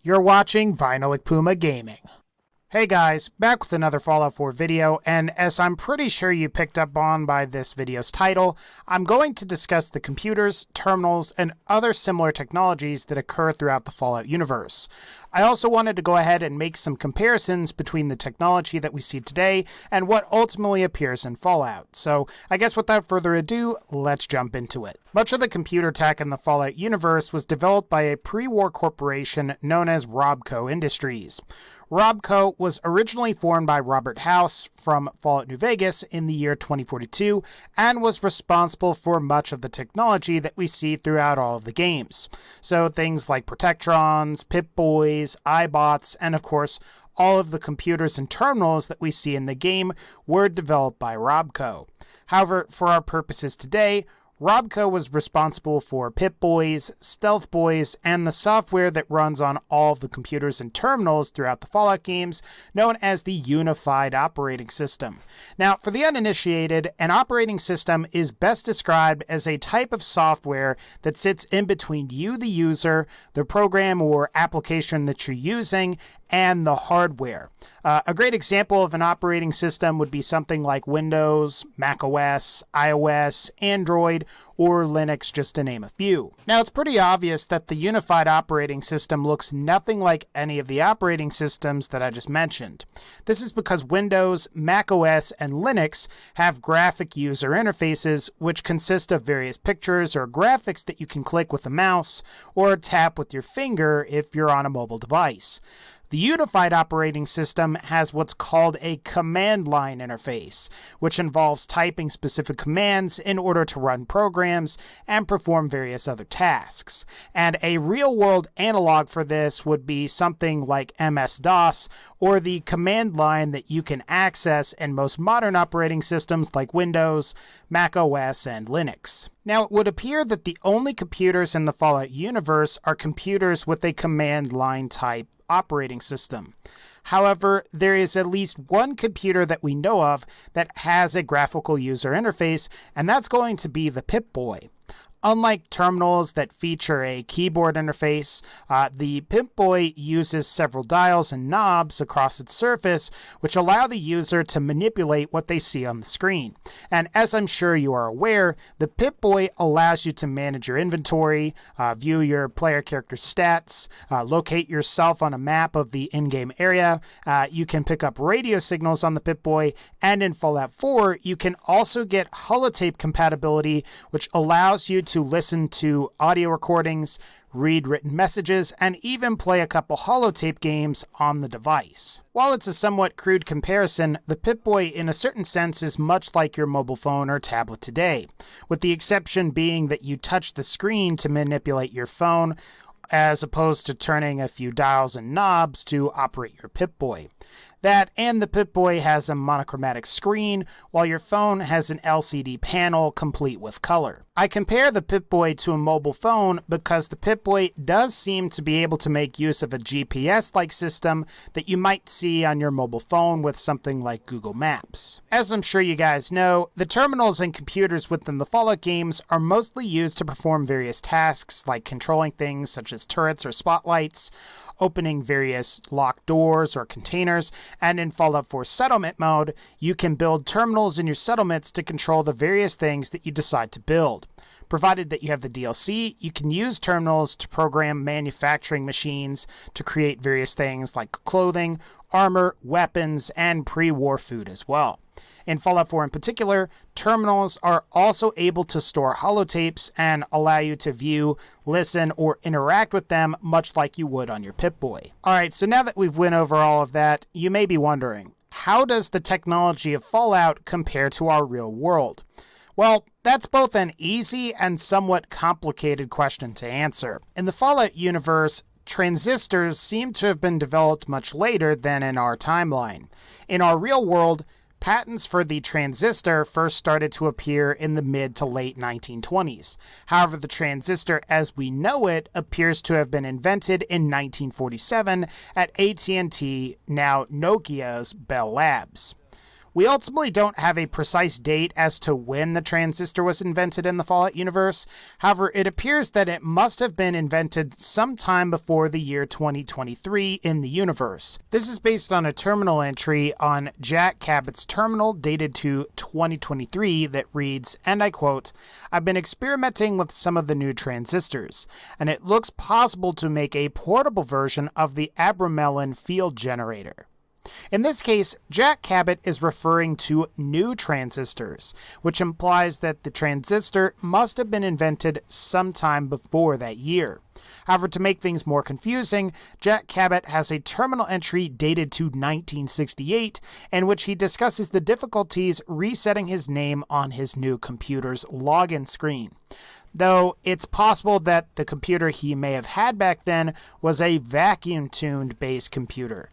You're watching VinylicPumaGaming. Hey guys, back with another Fallout 4 video, and as I'm pretty sure you picked up on by this video's title, I'm going to discuss the computers, terminals, and other similar technologies that occur throughout the Fallout universe. I also wanted to go ahead and make some comparisons between the technology that we see today and what ultimately appears in Fallout. So I guess without further ado, let's jump into it. Much of the computer tech in the Fallout universe was developed by a pre-war corporation known as Robco Industries. Robco was originally formed by Robert House from Fallout New Vegas in the year 2042 and was responsible for much of the technology that we see throughout all of the games. So things like Protectrons, Pip-Boys, iBots, and of course all of the computers and terminals that we see in the game were developed by Robco. However, for our purposes today, Robco was responsible for Pip-Boys, Stealth Boys, and the software that runs on all of the computers and terminals throughout the Fallout games, known as the Unified Operating System. Now, for the uninitiated, an operating system is best described as a type of software that sits in between you, the user, the program or application that you're using, and the hardware. A great example of an operating system would be something like Windows, macOS, iOS, Android, or Linux, just to name a few. Now, it's pretty obvious that the unified operating system looks nothing like any of the operating systems that I just mentioned. This is because Windows, macOS, and Linux have graphic user interfaces, which consist of various pictures or graphics that you can click with a mouse or tap with your finger if you're on a mobile device. The unified operating system has what's called a command line interface, which involves typing specific commands in order to run programs and perform various other tasks. And a real-world analog for this would be something like MS-DOS, or the command line that you can access in most modern operating systems like Windows, Mac OS, and Linux. Now, it would appear that the only computers in the Fallout universe are computers with a command line type operating system. However, there is at least one computer that we know of that has a graphical user interface, and that's going to be the Pip-Boy. Unlike terminals that feature a keyboard interface, the Pip-Boy uses several dials and knobs across its surface, which allow the user to manipulate what they see on the screen. And as I'm sure you are aware, the Pip-Boy allows you to manage your inventory, view your player character's stats, locate yourself on a map of the in-game area. You can pick up radio signals on the Pip-Boy, and in Fallout 4, you can also get holotape compatibility, which allows you to listen to audio recordings, read written messages, and even play a couple holotape games on the device. While it's a somewhat crude comparison, the Pip-Boy in a certain sense is much like your mobile phone or tablet today, with the exception being that you touch the screen to manipulate your phone, as opposed to turning a few dials and knobs to operate your Pip-Boy. That and the Pip-Boy has a monochromatic screen, while your phone has an LCD panel complete with color. I compare the Pip-Boy to a mobile phone because the Pip-Boy does seem to be able to make use of a GPS-like system that you might see on your mobile phone with something like Google Maps. As I'm sure you guys know, the terminals and computers within the Fallout games are mostly used to perform various tasks like controlling things such as turrets or spotlights, opening various locked doors or containers, and in Fallout 4 Settlement mode, you can build terminals in your settlements to control the various things that you decide to build. Provided that you have the DLC, you can use terminals to program manufacturing machines to create various things like clothing, armor, weapons, and pre-war food as well. In Fallout 4 in particular, terminals are also able to store holotapes and allow you to view, listen, or interact with them much like you would on your Pip-Boy. Alright, so now that we've went over all of that, you may be wondering, how does the technology of Fallout compare to our real world? Well, that's both an easy and somewhat complicated question to answer. In the Fallout universe, transistors seem to have been developed much later than in our timeline. In our real world, patents for the transistor first started to appear in the mid to late 1920s. However, the transistor as we know it appears to have been invented in 1947 at AT&T, now Nokia's Bell Labs. We ultimately don't have a precise date as to when the transistor was invented in the Fallout universe. However, it appears that it must have been invented sometime before the year 2023 in the universe. This is based on a terminal entry on Jack Cabot's terminal dated to 2023 that reads, and I quote, "I've been experimenting with some of the new transistors, and it looks possible to make a portable version of the Abramelin field generator." In this case, Jack Cabot is referring to new transistors, which implies that the transistor must have been invented sometime before that year. However, to make things more confusing, Jack Cabot has a terminal entry dated to 1968 in which he discusses the difficulties resetting his name on his new computer's login screen. Though it's possible that the computer he may have had back then was a vacuum-tuned base computer.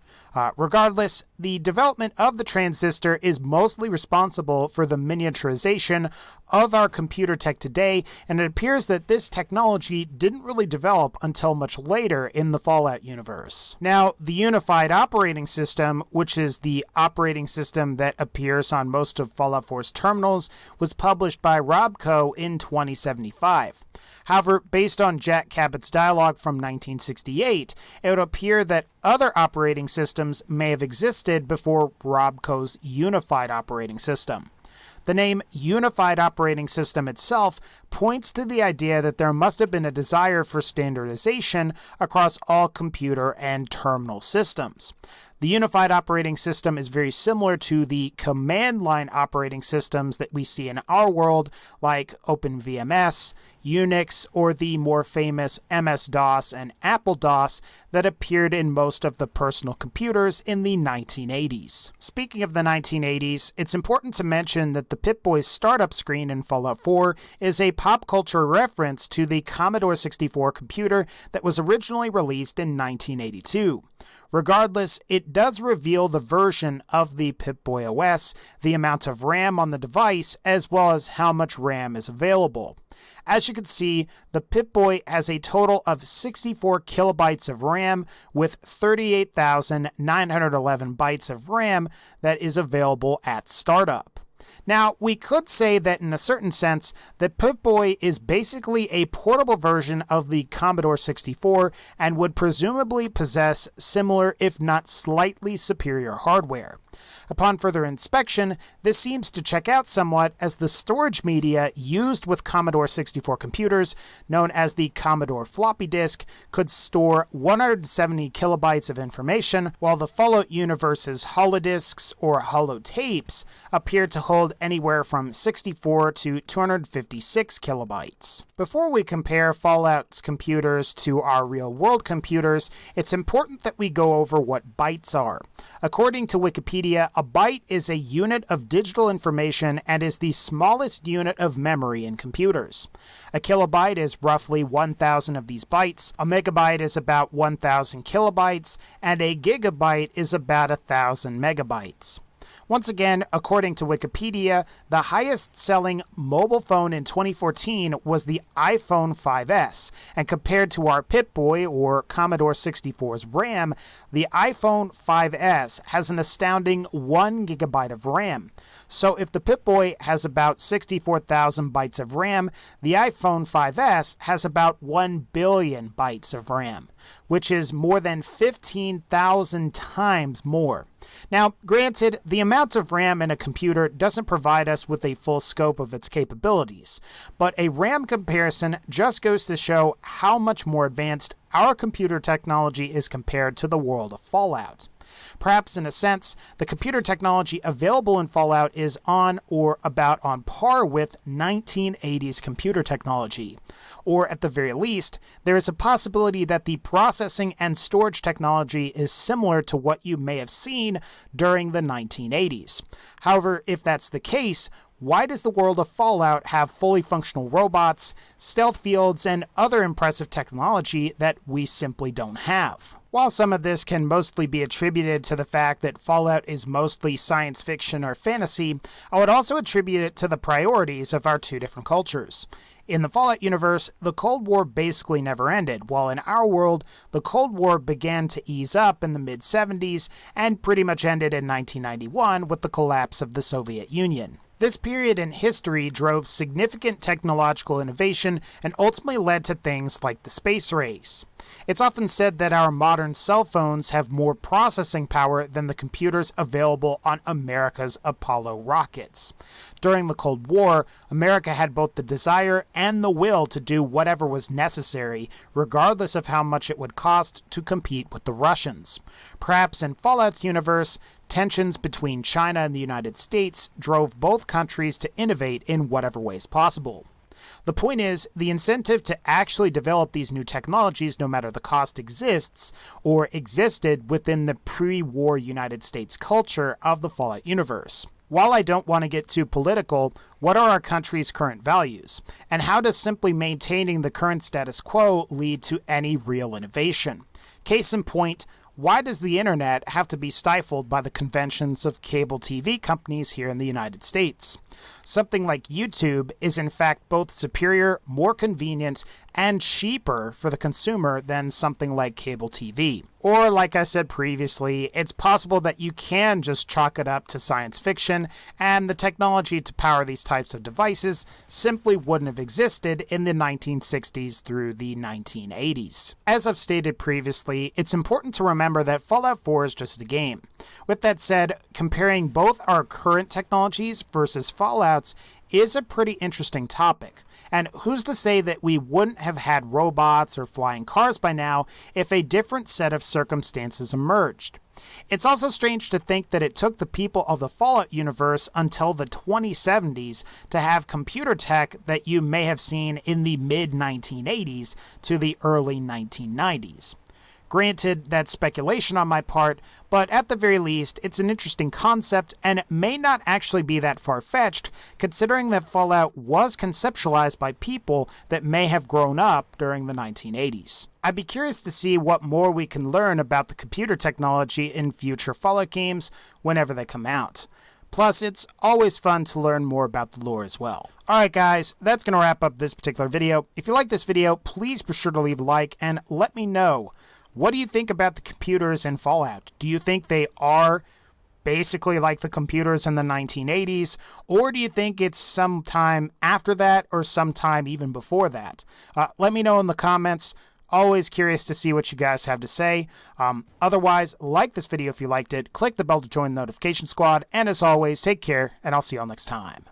Regardless, the development of the transistor is mostly responsible for the miniaturization of our computer tech today, and it appears that this technology didn't really develop until much later in the Fallout universe. Now, the Unified Operating System, which is the operating system that appears on most of Fallout 4's terminals, was published by Robco in 2075. However, based on Jack Cabot's dialogue from 1968, it would appear that other operating systems may have existed before Robco's Unified Operating System. The name Unified Operating System itself points to the idea that there must have been a desire for standardization across all computer and terminal systems. The Unified Operating System is very similar to the command line operating systems that we see in our world, like OpenVMS, Unix, or the more famous MS-DOS and Apple-DOS that appeared in most of the personal computers in the 1980s. Speaking of the 1980s, it's important to mention that the Pip-Boy's startup screen in Fallout 4 is a pop culture reference to the Commodore 64 computer that was originally released in 1982. Regardless, it does reveal the version of the Pip-Boy OS, the amount of RAM on the device, as well as how much RAM is available. As you can see, the Pip-Boy has a total of 64 kilobytes of RAM with 38,911 bytes of RAM that is available at startup. Now, we could say that in a certain sense, the Pip-Boy is basically a portable version of the Commodore 64 and would presumably possess similar, if not slightly superior hardware. Upon further inspection, this seems to check out somewhat, as the storage media used with Commodore 64 computers, known as the Commodore floppy disk, could store 170 kilobytes of information, while the Fallout universe's holodisks or holotapes appear to hold anywhere from 64 to 256 kilobytes. Before we compare Fallout's computers to our real-world computers, it's important that we go over what bytes are. According to Wikipedia, a byte is a unit of digital information and is the smallest unit of memory in computers. A kilobyte is roughly 1,000 of these bytes, a megabyte is about 1,000 kilobytes, and a gigabyte is about 1,000 megabytes. Once again, according to Wikipedia, the highest-selling mobile phone in 2014 was the iPhone 5S, and compared to our Pip-Boy or Commodore 64's RAM, the iPhone 5S has an astounding 1 gigabyte of RAM. So if the Pip-Boy has about 64,000 bytes of RAM, the iPhone 5S has about 1 billion bytes of RAM, which is more than 15,000 times more. Now, granted, the amount of RAM in a computer doesn't provide us with a full scope of its capabilities, but a RAM comparison just goes to show how much more advanced our computer technology is compared to the world of Fallout. Perhaps in a sense, the computer technology available in Fallout is on or about on par with 1980s computer technology. Or at the very least, there is a possibility that the processing and storage technology is similar to what you may have seen during the 1980s. However, if that's the case, why does the world of Fallout have fully functional robots, stealth fields, and other impressive technology that we simply don't have? While some of this can mostly be attributed to the fact that Fallout is mostly science fiction or fantasy, I would also attribute it to the priorities of our two different cultures. In the Fallout universe, the Cold War basically never ended, while in our world, the Cold War began to ease up in the mid-70s and pretty much ended in 1991 with the collapse of the Soviet Union. This period in history drove significant technological innovation and ultimately led to things like the space race. It's often said that our modern cell phones have more processing power than the computers available on America's Apollo rockets. During the Cold War, America had both the desire and the will to do whatever was necessary, regardless of how much it would cost to compete with the Russians. Perhaps in Fallout's universe, tensions between China and the United States drove both countries to innovate in whatever ways possible. The point is, the incentive to actually develop these new technologies, no matter the cost, exists or existed within the pre-war United States culture of the Fallout universe. While I don't want to get too political, what are our country's current values? And how does simply maintaining the current status quo lead to any real innovation? Case in point, why does the internet have to be stifled by the conventions of cable TV companies here in the United States? Something like YouTube is in fact both superior, more convenient, and cheaper for the consumer than something like cable TV. Or, like I said previously, it's possible that you can just chalk it up to science fiction, and the technology to power these types of devices simply wouldn't have existed in the 1960s through the 1980s. As I've stated previously, it's important to remember that Fallout 4 is just a game. With that said, comparing both our current technologies versus Fallout's is a pretty interesting topic. And who's to say that we wouldn't have had robots or flying cars by now if a different set of circumstances emerged? It's also strange to think that it took the people of the Fallout universe until the 2070s to have computer tech that you may have seen in the mid-1980s to the early 1990s. Granted, that's speculation on my part, but at the very least, it's an interesting concept and it may not actually be that far-fetched, considering that Fallout was conceptualized by people that may have grown up during the 1980s. I'd be curious to see what more we can learn about the computer technology in future Fallout games whenever they come out. Plus, it's always fun to learn more about the lore as well. Alright guys, that's going to wrap up this particular video. If you like this video, please be sure to leave a like and let me know. What do you think about the computers in Fallout? Do you think they are basically like the computers in the 1980s, or do you think it's sometime after that or sometime even before that? Let me know in the comments. Always curious to see what you guys have to say. Otherwise, like this video if you liked it, click the bell to join the notification squad, and as always, take care, and I'll see you all next time.